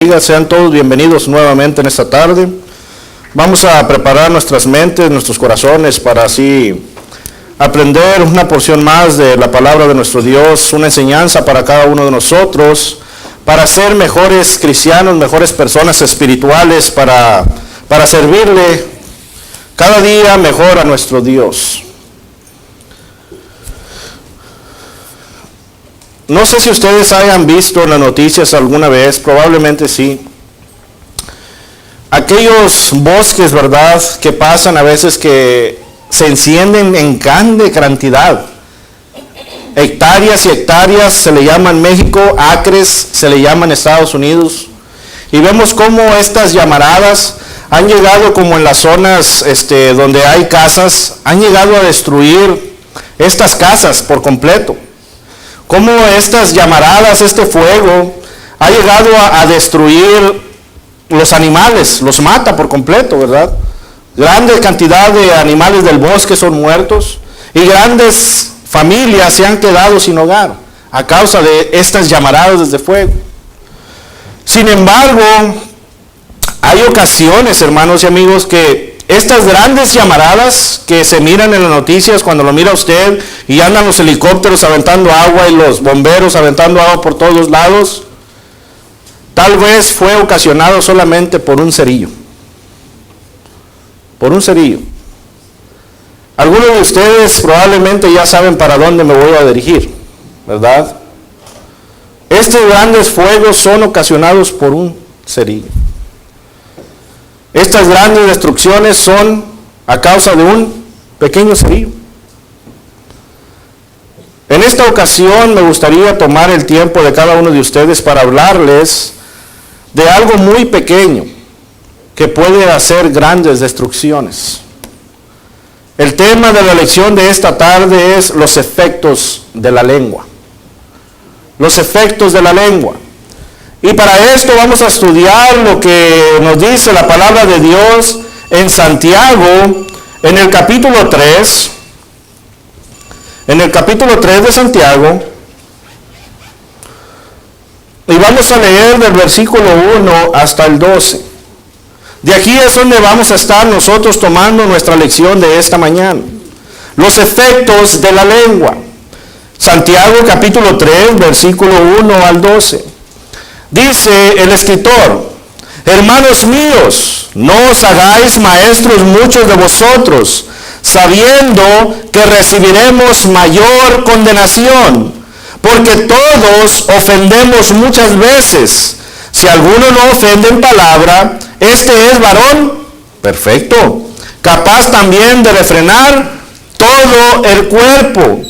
Sean todos bienvenidos nuevamente en esta tarde. Vamos a preparar nuestras mentes, nuestros corazones para así aprender una porción más de la palabra de nuestro Dios, una enseñanza para cada uno de nosotros, para ser mejores cristianos, mejores personas espirituales, para servirle cada día mejor a nuestro Dios. No sé si ustedes hayan visto en las noticias alguna vez, probablemente sí, aquellos bosques, ¿verdad?, que pasan a veces que se encienden en grande cantidad. Hectáreas y hectáreas se le llaman México, acres se le llaman Estados Unidos. Y vemos cómo estas llamaradas han llegado como en las zonas donde hay casas, han llegado a destruir estas casas por completo. Cómo estas llamaradas, este fuego, ha llegado a destruir los animales, los mata por completo, ¿verdad? Grande cantidad de animales del bosque son muertos y grandes familias se han quedado sin hogar a causa de estas llamaradas de fuego. Sin embargo, hay ocasiones, hermanos y amigos, que estas grandes llamaradas que se miran en las noticias cuando lo mira usted y andan los helicópteros aventando agua y los bomberos aventando agua por todos lados, tal vez fue ocasionado solamente por un cerillo. Por un cerillo. Algunos de ustedes probablemente ya saben para dónde me voy a dirigir, ¿verdad? Estos grandes fuegos son ocasionados por un cerillo. Estas grandes destrucciones son a causa de un pequeño cerillo. En esta ocasión me gustaría tomar el tiempo de cada uno de ustedes para hablarles de algo muy pequeño que puede hacer grandes destrucciones. El tema de la lección de esta tarde es los efectos de la lengua. Los efectos de la lengua. Y para esto vamos a estudiar lo que nos dice la palabra de Dios en Santiago, en el capítulo 3. En el capítulo 3 de Santiago. Y vamos a leer del versículo 1 hasta el 12. De aquí es donde vamos a estar nosotros tomando nuestra lección de esta mañana. Los efectos de la lengua. Santiago capítulo 3, versículo 1 al 12. Dice el escritor: hermanos míos, no os hagáis maestros muchos de vosotros, sabiendo que recibiremos mayor condenación, porque todos ofendemos muchas veces. Si alguno no ofende en palabra, este es varón perfecto, capaz también de refrenar todo el cuerpo.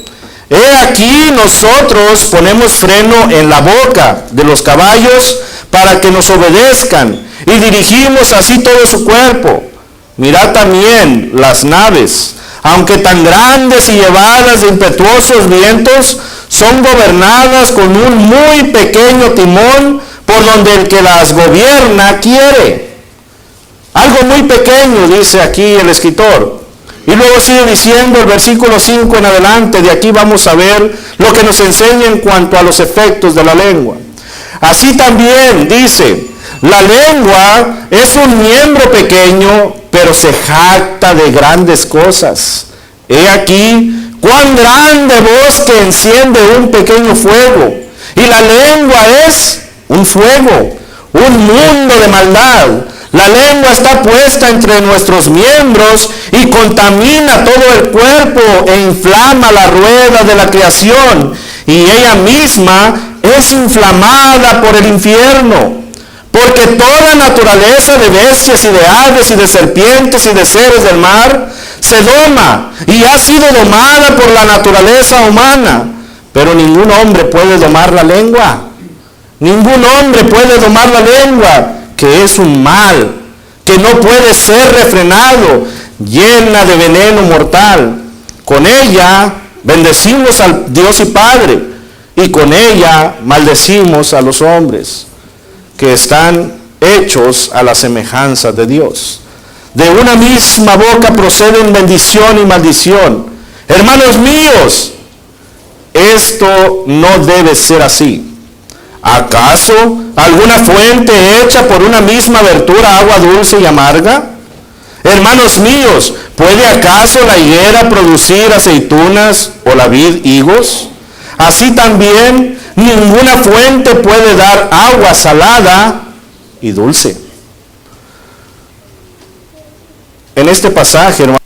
He aquí nosotros ponemos freno en la boca de los caballos para que nos obedezcan y dirigimos así todo su cuerpo. Mirad también las naves, aunque tan grandes y llevadas de impetuosos vientos, son gobernadas con un muy pequeño timón por donde el que las gobierna quiere. Algo muy pequeño, dice aquí el escritor. Y luego sigue diciendo el versículo 5 en adelante. De aquí vamos a ver lo que nos enseña en cuanto a los efectos de la lengua. Así también dice: la lengua es un miembro pequeño, pero se jacta de grandes cosas. He aquí cuán grande bosque enciende un pequeño fuego. Y la lengua es un fuego, un mundo de maldad. La lengua está puesta entre nuestros miembros y contamina todo el cuerpo e inflama la rueda de la creación. Y ella misma es inflamada por el infierno. Porque toda naturaleza de bestias y de aves y de serpientes y de seres del mar se doma y ha sido domada por la naturaleza humana. Pero ningún hombre puede domar la lengua. Ningún hombre puede domar la lengua, que es un mal, que no puede ser refrenado, llena de veneno mortal. Con ella bendecimos al Dios y Padre, y con ella maldecimos a los hombres, que están hechos a la semejanza de Dios. De una misma boca proceden bendición y maldición. Hermanos míos, esto no debe ser así. ¿Acaso alguna fuente hecha por una misma abertura agua dulce y amarga? Hermanos míos, ¿puede acaso la higuera producir aceitunas o la vid higos? Así también ninguna fuente puede dar agua salada y dulce. En este pasaje, hermanos,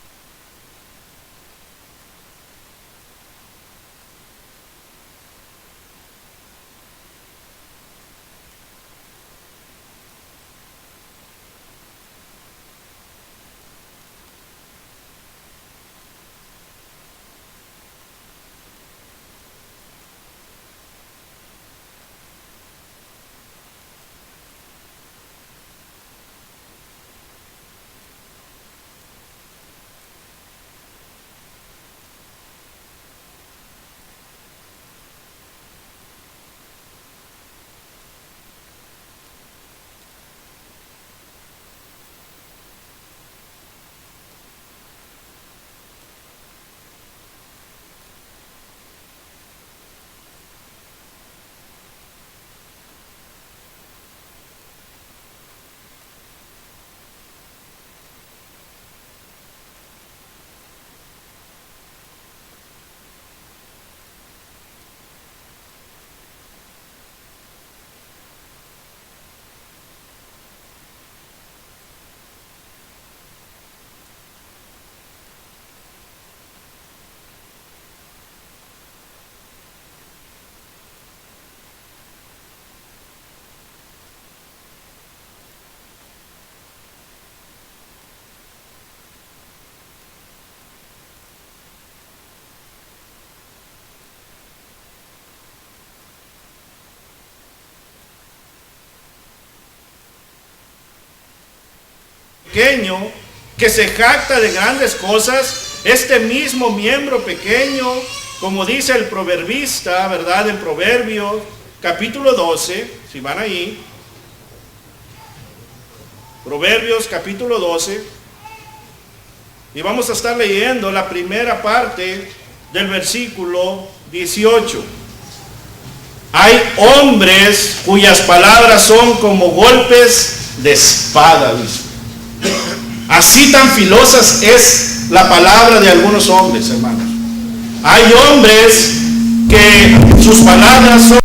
pequeño que se jacta de grandes cosas, este mismo miembro pequeño, como dice el proverbista, ¿verdad? En Proverbios capítulo 12, si van ahí, Proverbios capítulo 12, y vamos a estar leyendo la primera parte del versículo 18. Hay hombres cuyas palabras son como golpes de espada, dice. Así tan filosas es la palabra de algunos hombres, hermanos. Hay hombres que sus palabras son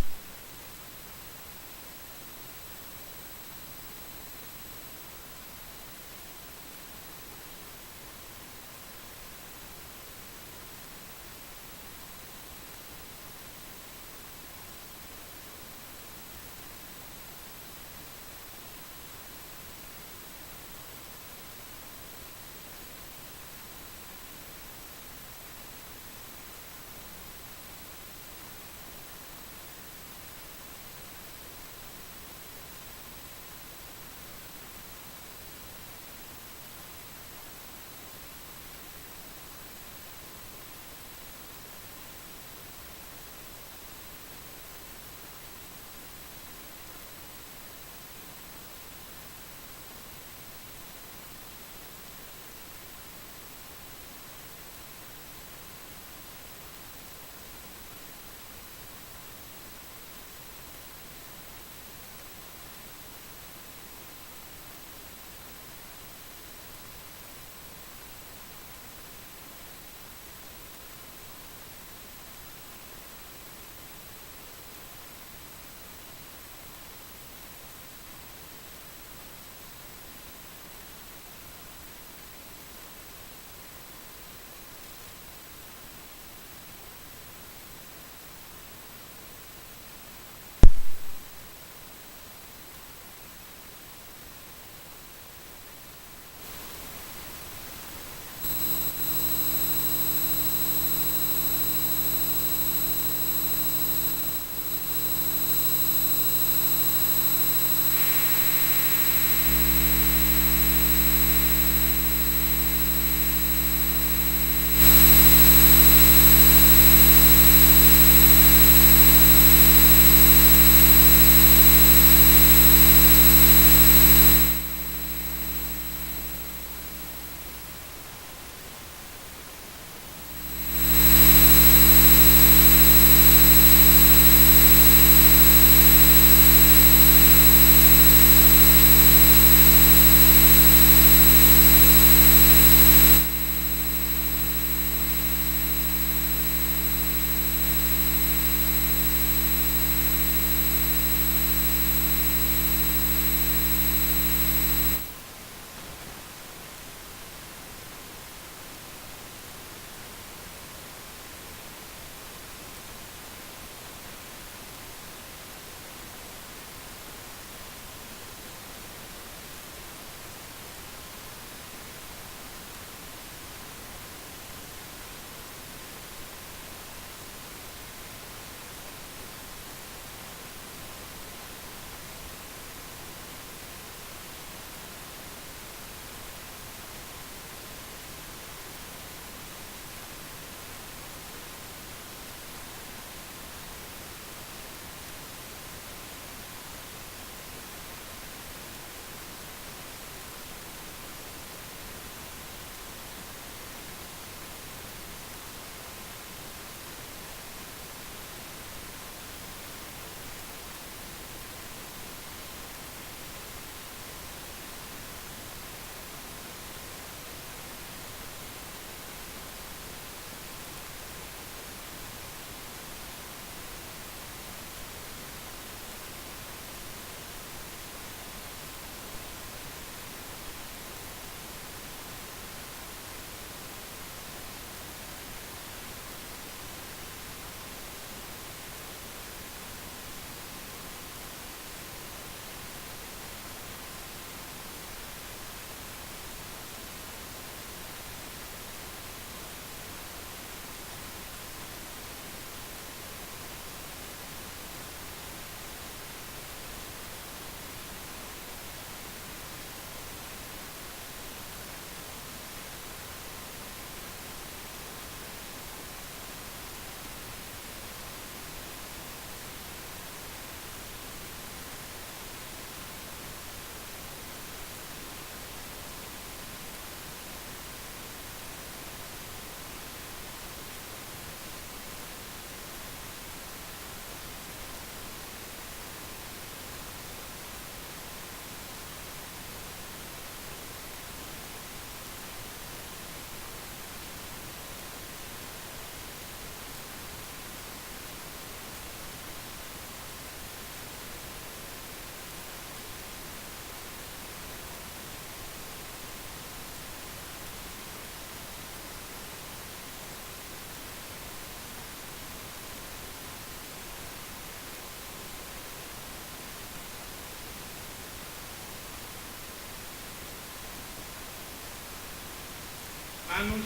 hermanos.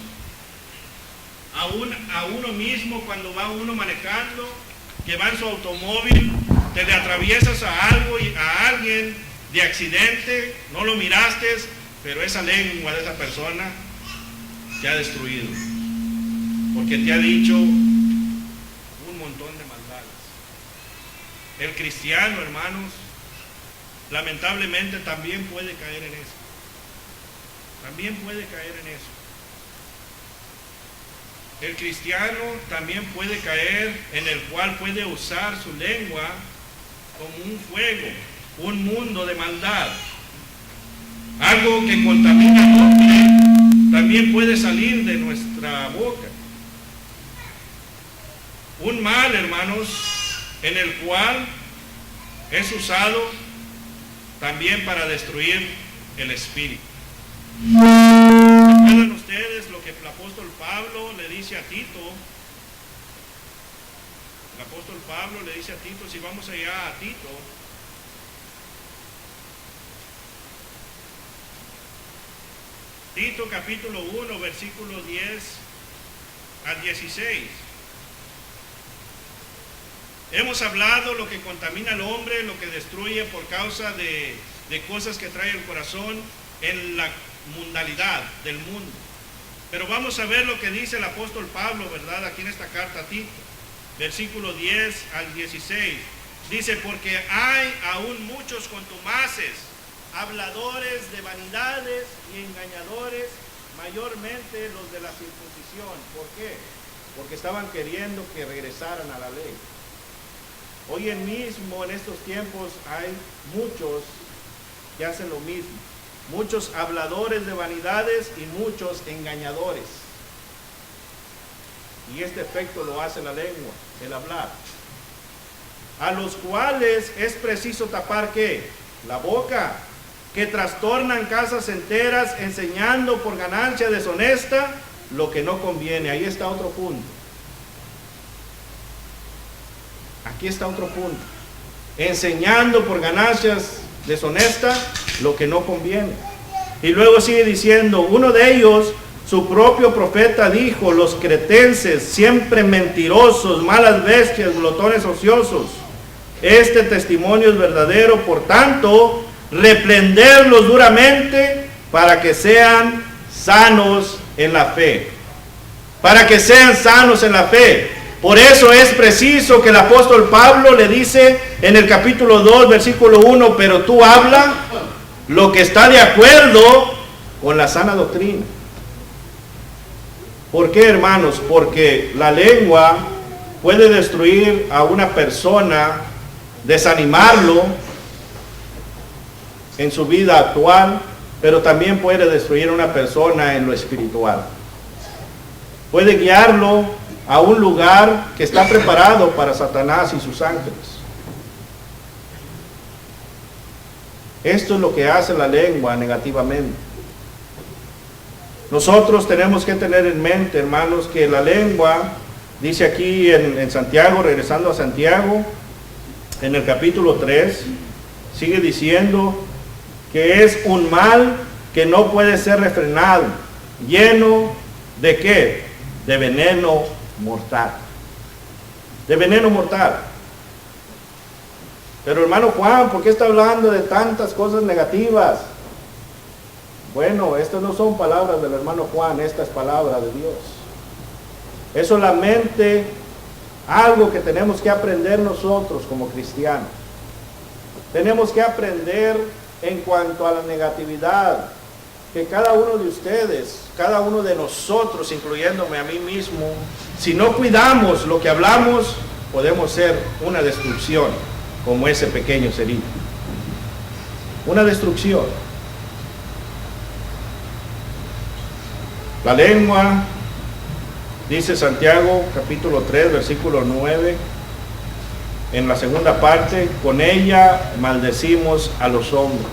A uno mismo cuando va uno manejando, que va en su automóvil, te le atraviesas a alguien de accidente, no lo miraste, pero esa lengua de esa persona te ha destruido, porque te ha dicho un montón de maldades. El cristiano, hermanos, lamentablemente también puede caer en eso. También puede caer en eso. El cristiano también puede caer en el cual puede usar su lengua como un fuego, un mundo de maldad. Algo que contamina al hombre también puede salir de nuestra boca. Un mal, hermanos, en el cual es usado también para destruir el espíritu. ¿Recuerdan ustedes lo que el apóstol Pablo le dice a Tito? El apóstol Pablo le dice a Tito, si vamos allá a Tito, Tito capítulo 1, versículo 10 al 16. Hemos hablado lo que contamina al hombre, lo que destruye por causa de cosas que trae el corazón en la mundanalidad del mundo. Pero vamos a ver lo que dice el apóstol Pablo, ¿verdad? Aquí en esta carta a Tito, versículo 10 al 16. Dice, porque hay aún muchos contumaces, habladores de vanidades y engañadores, mayormente los de la circuncisión. ¿Por qué? Porque estaban queriendo que regresaran a la ley. Hoy en mismo, en estos tiempos, hay muchos que hacen lo mismo. Muchos habladores de vanidades y muchos engañadores. Y este efecto lo hace la lengua, el hablar. A los cuales es preciso tapar ¿qué? La boca, que trastornan casas enteras, enseñando por ganancia deshonesta lo que no conviene. Ahí está otro punto. Aquí está otro punto. Enseñando por ganancias deshonestas lo que no conviene. Y luego sigue diciendo, uno de ellos, su propio profeta dijo, los cretenses, siempre mentirosos, malas bestias, glotones ociosos. Este testimonio es verdadero, por tanto, reprenderlos duramente para que sean sanos en la fe. Para que sean sanos en la fe. Por eso es preciso que el apóstol Pablo le dice en el capítulo 2, versículo 1, pero tú habla lo que está de acuerdo con la sana doctrina. ¿Por qué, hermanos? Porque la lengua puede destruir a una persona, desanimarlo en su vida actual, pero también puede destruir a una persona en lo espiritual. Puede guiarlo a un lugar que está preparado para Satanás y sus ángeles. Esto es lo que hace la lengua negativamente. Nosotros tenemos que tener en mente, hermanos, que la lengua, dice aquí en Santiago, regresando a Santiago, en el capítulo 3, sigue diciendo que es un mal que no puede ser refrenado, lleno de ¿qué? De veneno mortal. De veneno mortal. Pero hermano Juan, ¿por qué está hablando de tantas cosas negativas? Bueno, estas no son palabras del hermano Juan, esta es palabra de Dios. Es solamente algo que tenemos que aprender nosotros como cristianos. Tenemos que aprender en cuanto a la negatividad, que cada uno de ustedes, cada uno de nosotros, incluyéndome a mí mismo, si no cuidamos lo que hablamos, podemos ser una destrucción, como ese pequeño cerito. Una destrucción. La lengua, dice Santiago capítulo 3, versículo 9, en la segunda parte, con ella maldecimos a los hombres.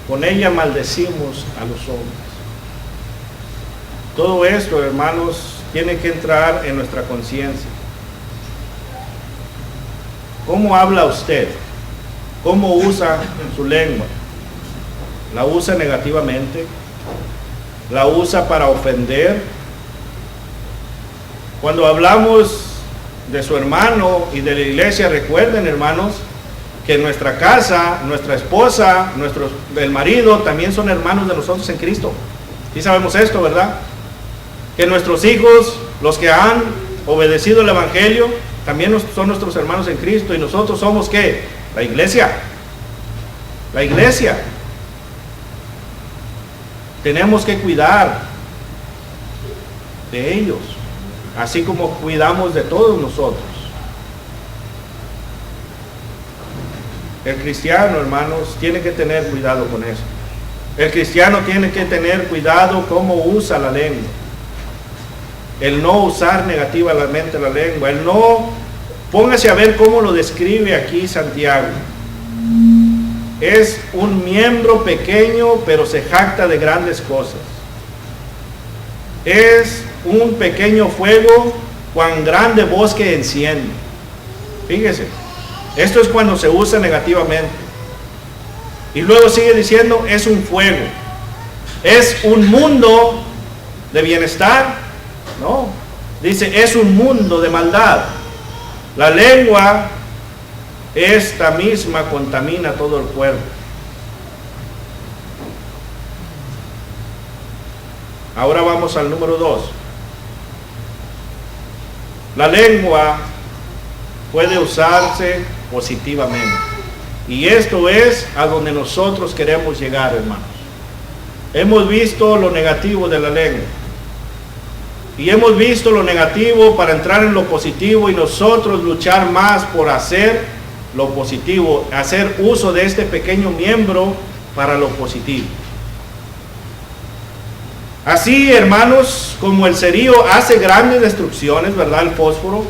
Con ella maldecimos a los hombres. Todo esto, hermanos, tiene que entrar en nuestra conciencia. ¿Cómo habla usted? ¿Cómo usa su lengua? ¿La usa negativamente? la usa para ofender. Cuando hablamos de su hermano y de la iglesia, recuerden, hermanos, que nuestra casa, nuestra esposa, el marido también son hermanos de nosotros en Cristo. Sí sabemos esto, ¿verdad? Que nuestros hijos, los que han obedecido el Evangelio, también son nuestros hermanos en Cristo. Y nosotros somos, ¿qué? La iglesia. La iglesia. Tenemos que cuidar de ellos, así como cuidamos de todos nosotros. El cristiano, hermanos, tiene que tener cuidado con eso. El cristiano tiene que tener cuidado cómo usa la lengua. El no usar negativamente la lengua. El no, póngase a ver cómo lo describe aquí Santiago. Es un miembro pequeño, pero se jacta de grandes cosas. Es un pequeño fuego, cuán grande bosque enciende. Fíjese, esto es cuando se usa negativamente. Y luego sigue diciendo, es un fuego. Es un mundo de bienestar. No, dice, es un mundo de maldad. La lengua, esta misma, contamina todo el cuerpo. Ahora vamos al número 2. La lengua puede usarse positivamente. Y esto es a donde nosotros queremos llegar, hermanos. Hemos visto lo negativo de la lengua. Y hemos visto lo negativo para entrar en lo positivo y nosotros luchar más por hacer lo positivo, hacer uso de este pequeño miembro para lo positivo. Así, hermanos, como el cerillo hace grandes destrucciones, ¿verdad? El fósforo.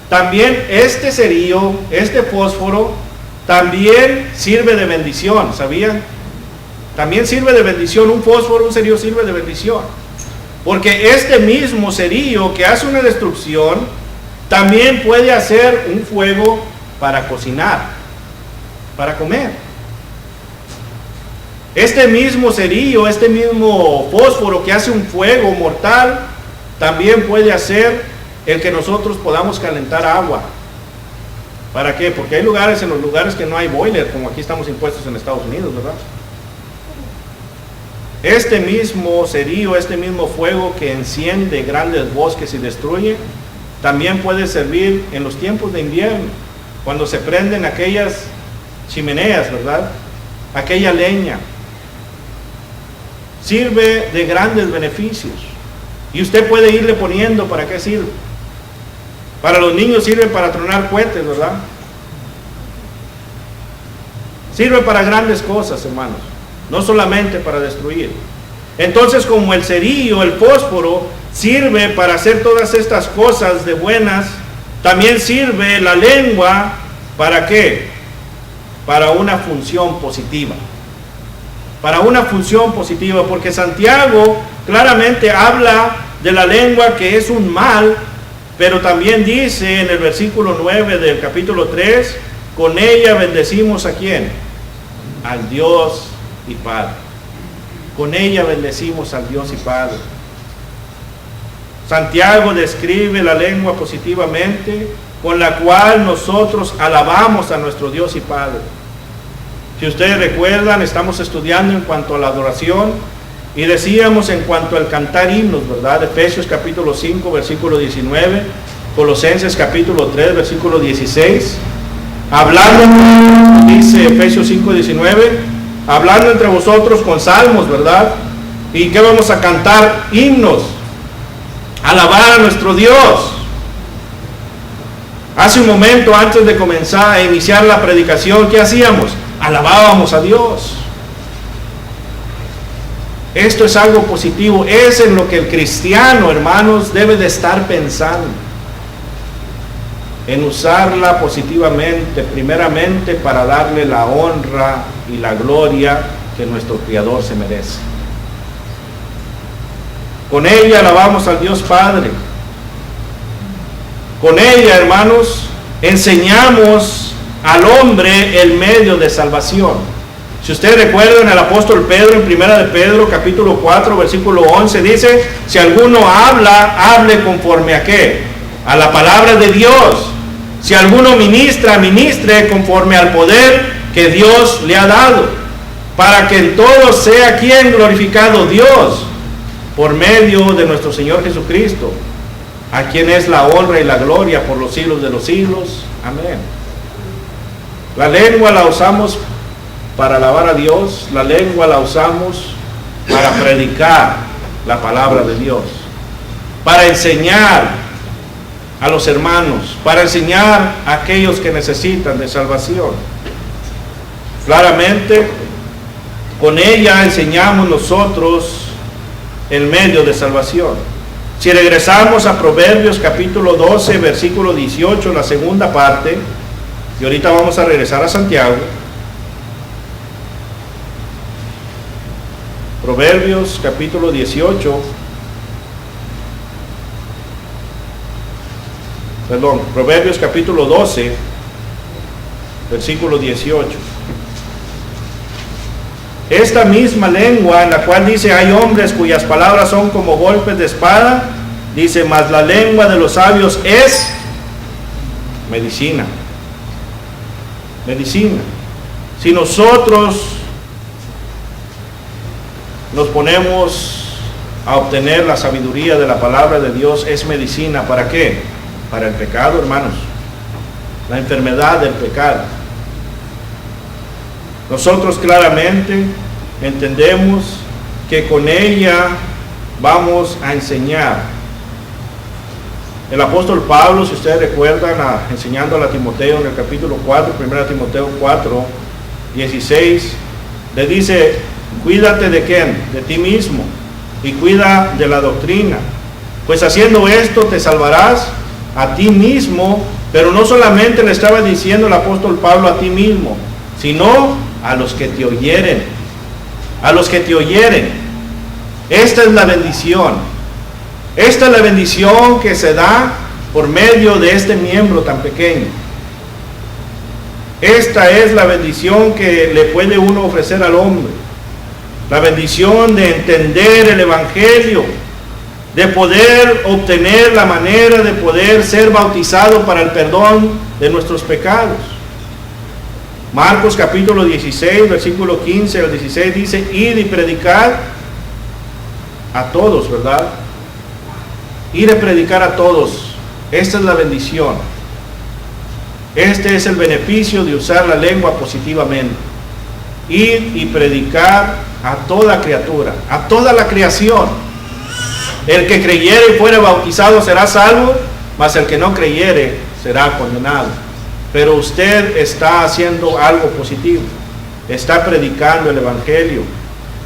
También este cerillo, este fósforo, también sirve de bendición, ¿sabían? También sirve de bendición. Un fósforo, un cerillo sirve de bendición. Porque este mismo cerillo que hace una destrucción, también puede hacer un fuego para cocinar, para comer. Este mismo cerillo, este mismo fósforo que hace un fuego mortal, también puede hacer el que nosotros podamos calentar agua. ¿Para qué? Porque hay lugares, en los lugares que no hay boiler, como aquí estamos impuestos en Estados Unidos, ¿verdad? Este mismo cerillo, este mismo fuego que enciende grandes bosques y destruye, también puede servir en los tiempos de invierno, cuando se prenden aquellas chimeneas, ¿verdad? Aquella leña. Sirve de grandes beneficios. Y usted puede irle poniendo para qué sirve. Para los niños sirve para tronar cohetes, ¿verdad? Sirve para grandes cosas, hermanos. No solamente para destruir. Entonces, como el cerillo, el fósforo, sirve para hacer todas estas cosas de buenas, también sirve la lengua, ¿para qué? Para una función positiva. Para una función positiva, porque Santiago claramente habla de la lengua que es un mal, pero también dice en el versículo 9 del capítulo 3, con ella bendecimos ¿a quién? Al Dios y Padre. Con ella bendecimos al Dios y Padre. Santiago describe la lengua positivamente, con la cual nosotros alabamos a nuestro Dios y Padre. Si ustedes recuerdan, estamos estudiando en cuanto a la adoración y decíamos en cuanto al cantar himnos, ¿verdad? Efesios capítulo 5, versículo 19, Colosenses capítulo 3, versículo 16, hablando, dice Efesios 5, 19, hablando entre vosotros con salmos, ¿verdad? ¿Y qué vamos a cantar? Himnos, alabar a nuestro Dios. Hace un momento, antes de comenzar a iniciar la predicación, ¿qué hacíamos? Alabábamos a Dios. Esto es algo positivo, es en lo que el cristiano, hermanos, debe de estar pensando. En usarla positivamente, primeramente para darle la honra y la gloria que nuestro Creador se merece. Con ella alabamos al Dios Padre. Con ella, hermanos, enseñamos al hombre el medio de salvación. Si ustedes recuerdan, el apóstol Pedro en 1 de Pedro capítulo 4 versículo 11 dice, si alguno habla, hable conforme a ¿qué? A la palabra de Dios. Si alguno ministra, ministre conforme al poder que Dios le ha dado, para que en todo sea quien glorificado Dios, por medio de nuestro Señor Jesucristo, a quien es la honra y la gloria por los siglos de los siglos. Amén. La lengua la usamos para alabar a Dios, la lengua la usamos para predicar la palabra de Dios, para enseñar a los hermanos, para enseñar a aquellos que necesitan de salvación. Claramente, con ella enseñamos nosotros el medio de salvación. Si regresamos a Proverbios capítulo 12, versículo 18, la segunda parte, y ahorita vamos a regresar a Santiago. Proverbios capítulo 18, Proverbios capítulo 12, versículo 18. Esta misma lengua en la cual dice, hay hombres cuyas palabras son como golpes de espada, dice, mas la lengua de los sabios es medicina. Medicina. Si nosotros nos ponemos a obtener la sabiduría de la palabra de Dios, es medicina. ¿Para qué? Para el pecado, hermanos. La enfermedad del pecado. Nosotros claramente entendemos que con ella vamos a enseñar. El apóstol Pablo, si ustedes recuerdan, enseñando a Timoteo en el capítulo 4, 1 Timoteo 4, 16, le dice, cuídate de quién, de ti mismo, y cuida de la doctrina, pues haciendo esto te salvarás a ti mismo. Pero no solamente le estaba diciendo el apóstol Pablo a ti mismo, sino a los que te oyeren, a los que te oyeren. Esta es la bendición. Esta es la bendición que se da por medio de este miembro tan pequeño. Esta es la bendición que le puede uno ofrecer al hombre. La bendición de entender el Evangelio, de poder obtener la manera de poder ser bautizado para el perdón de nuestros pecados. Marcos capítulo 16, versículo 15 al 16 dice, id y predicad a todos, ¿verdad? Ir a predicar a todos. Esta es la bendición. Este es el beneficio de usar la lengua positivamente. Ir y predicar a toda criatura, a toda la creación. El que creyere y fuere bautizado será salvo, mas el que no creyere será condenado. Pero usted está haciendo algo positivo. Está predicando el Evangelio,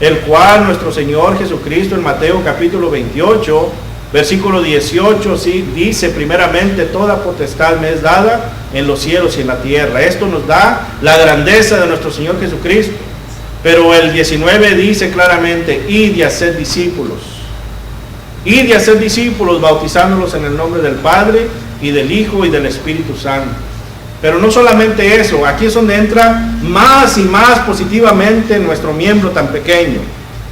el cual nuestro Señor Jesucristo en Mateo capítulo 28, versículo 18, sí, dice primeramente, toda potestad me es dada en los cielos y en la tierra. Esto nos da la grandeza de nuestro Señor Jesucristo. Pero el 19 dice claramente, id y haced discípulos. Id y haced discípulos, bautizándolos en el nombre del Padre y del Hijo y del Espíritu Santo. Pero no solamente eso, aquí es donde entra más y más positivamente nuestro miembro tan pequeño.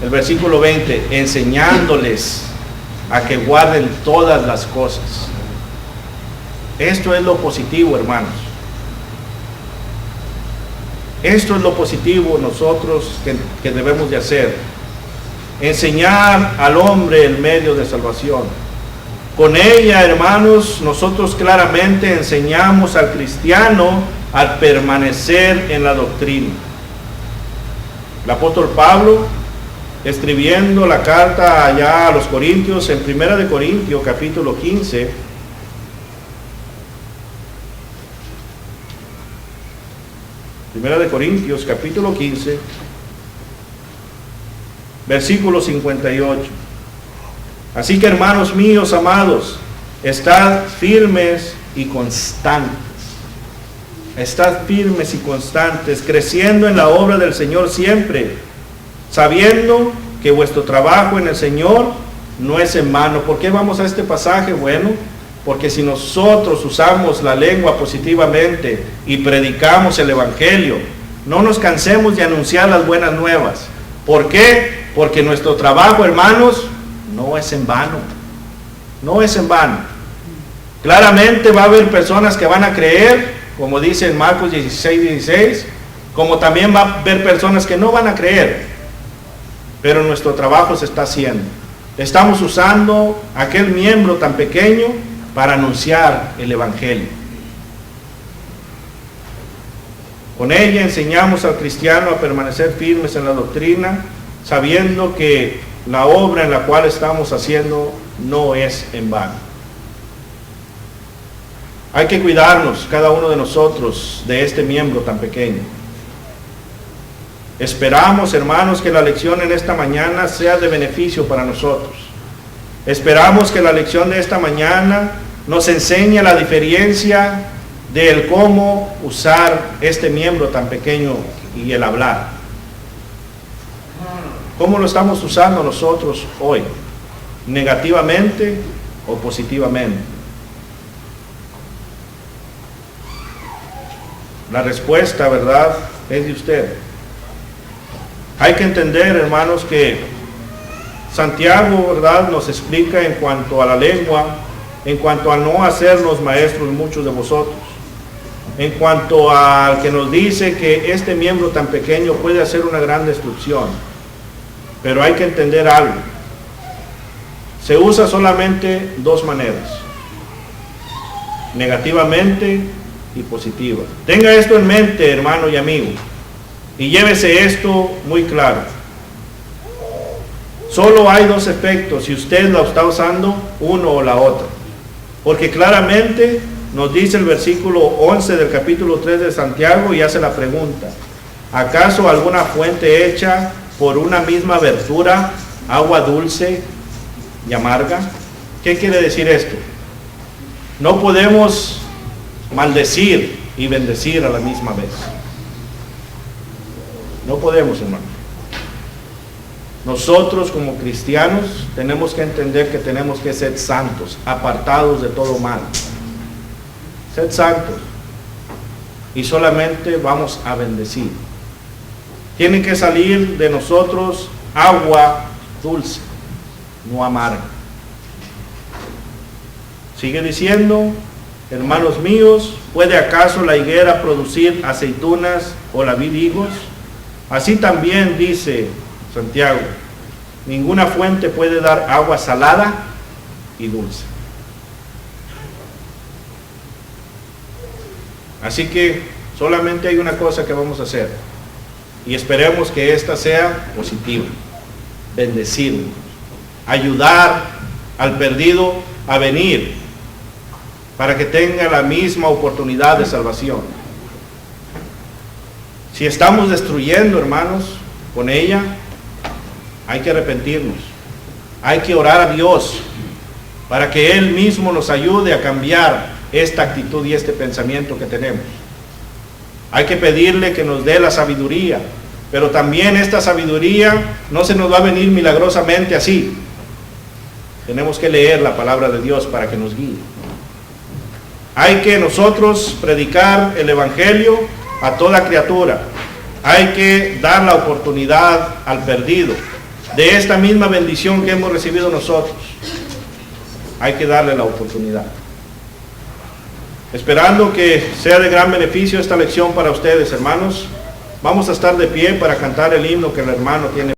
El versículo 20, enseñándoles a que guarden todas las cosas. Esto es lo positivo, hermanos. Esto es lo positivo nosotros que debemos de hacer. Enseñar al hombre el medio de salvación. Con ella, hermanos, nosotros claramente enseñamos al cristiano a permanecer en la doctrina. El apóstol Pablo, escribiendo la carta allá a los Corintios, en 1 de Corintios capítulo 15, Primera de Corintios capítulo 15, versículo 58. Así que, hermanos míos amados, estad firmes y constantes. Estad firmes y constantes, creciendo en la obra del Señor siempre, sabiendo que vuestro trabajo en el Señor no es en vano. ¿Por qué vamos a este pasaje? Bueno, porque si nosotros usamos la lengua positivamente y predicamos el Evangelio, no nos cansemos de anunciar las buenas nuevas. ¿Por qué? Porque nuestro trabajo, hermanos, no es en vano. No es en vano. Claramente va a haber personas que van a creer, como dice en Marcos 16:16, como también va a haber personas que no van a creer. Pero nuestro trabajo se está haciendo. Estamos usando aquel miembro tan pequeño para anunciar el Evangelio. Con ella enseñamos al cristiano a permanecer firmes en la doctrina, sabiendo que la obra en la cual estamos haciendo no es en vano. Hay que cuidarnos, cada uno de nosotros, de este miembro tan pequeño. Esperamos, hermanos, que la lección en esta mañana sea de beneficio para nosotros. Esperamos que la lección de esta mañana nos enseñe la diferencia del cómo usar este miembro tan pequeño y el hablar. ¿Cómo lo estamos usando nosotros hoy? ¿Negativamente o positivamente? La respuesta, ¿verdad?, es de usted. Hay que entender, hermanos, que Santiago, ¿verdad?, nos explica en cuanto a la lengua, en cuanto a no hacernos maestros muchos de vosotros, en cuanto al que nos dice que este miembro tan pequeño puede hacer una gran destrucción. Pero hay que entender algo. Se usa solamente dos maneras: negativamente y positiva. Tenga esto en mente, hermano y amigo, y llévese esto muy claro. Solo hay dos efectos si usted la está usando, uno o la otra. Porque claramente nos dice el versículo 11 del capítulo 3 de Santiago y hace la pregunta: ¿acaso alguna fuente hecha por una misma abertura, agua dulce y amarga? ¿Qué quiere decir esto? No podemos maldecir y bendecir a la misma vez. No podemos, hermano. Nosotros como cristianos tenemos que entender que tenemos que ser santos, apartados de todo mal. Sed santos y solamente vamos a bendecir. Tiene que salir de nosotros agua dulce, no amarga. Sigue diciendo: hermanos míos, ¿puede acaso la higuera producir aceitunas o la vid higos? Así también dice Santiago: ninguna fuente puede dar agua salada y dulce. Así que solamente hay una cosa que vamos a hacer, y esperemos que esta sea positiva: bendecir, ayudar al perdido a venir para que tenga la misma oportunidad de salvación. Si estamos destruyendo, hermanos, con ella, hay que arrepentirnos. Hay que orar a Dios para que Él mismo nos ayude a cambiar esta actitud y este pensamiento que tenemos. Hay que pedirle que nos dé la sabiduría, pero también esta sabiduría no se nos va a venir milagrosamente así. Tenemos que leer la palabra de Dios para que nos guíe. Hay que nosotros predicar el Evangelio a toda criatura. Hay que dar la oportunidad al perdido de esta misma bendición que hemos recibido nosotros. Hay que darle la oportunidad. Esperando que sea de gran beneficio esta lección para ustedes, hermanos, vamos a estar de pie para cantar el himno que el hermano tiene.